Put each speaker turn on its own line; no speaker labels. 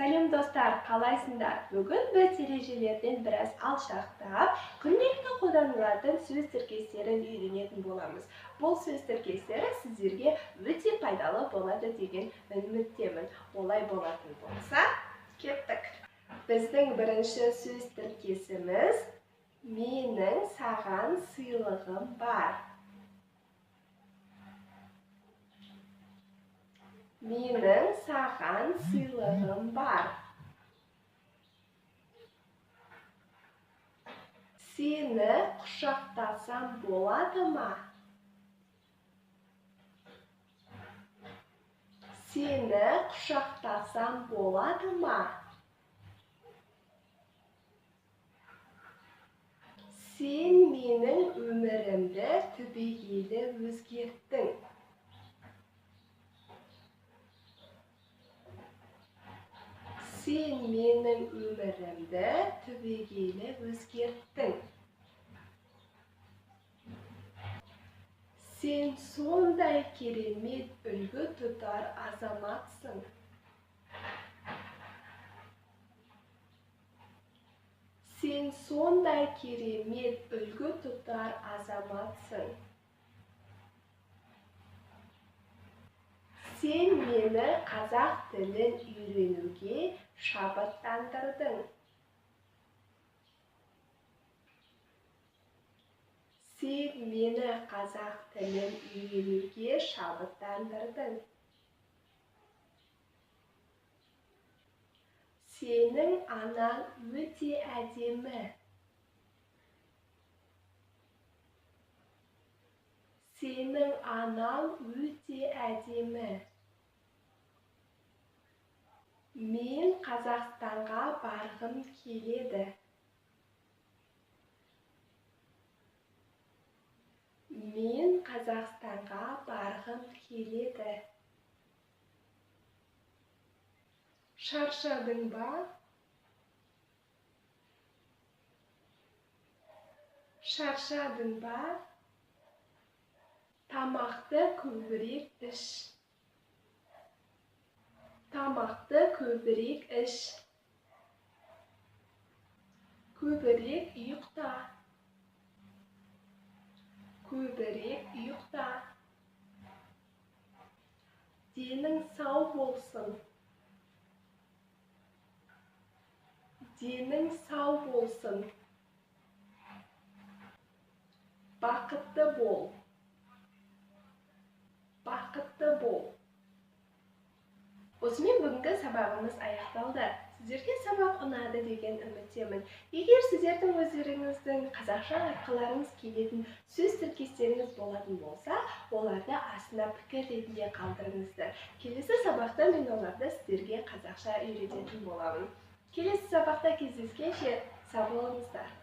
Сәлем достар, қалайсыңдар? Бүгін біз ережелерден біраз алшақтап, күнделікті қолданылатын сөз тіркестерін үйренетін боламыз. Бұл сөз тіркестері сіздерге өте пайдалы болады деген үміттемін. Олай болатын болса, кеттік. Біздің бірінші сөз тіркесіміз менің саған сыйлығым бар. Менің саған сыйлығым бар. Сені құшақтасам болады ма? Сені құшақтасам болады ма? Сен менің өмірімді түбегейлі өзгерттің. Сен менің өмірімді түбегейлі өзгерттің. Сен сондай керемет үлгі тұтар азаматсың. Сен сондай керемет үлгі тұтар азаматсың. Сен мені қазақ тілін үйренуге шабыттандырдың. Сен мені қазақ тілін үйренуге шабыттандырдың. Сенің анаң өте әдемі. Сенің анаң өте әдемі. Мен Қазақстанға барғым келеді. Мен Қазақстанға барғым келеді. Шаршадың ба? Шаршадың ба? Тамақты көбірек іш. Тамақты көбірек іш. Көбірек ұйықта. Көбірек ұйықта. Денің сау болсын. Денің сау болсын. Бақытты бол. Бақытты бол. Осымен бүгінгі сабағымыз аяқталды. Сіздерге сабақ ұнады деген үміттемін. Егер сіздердің өздеріңіздің қазақша айтқыларыңыз келетін сөз тіркестеріңіз болатын болса, оларды астына пікір ретінде қалдырыңыздар. Келесі сабақта мен оларды сіздерге қазақша үйрететін боламын. Келесі сабақта кездескенше сау болыңыздар.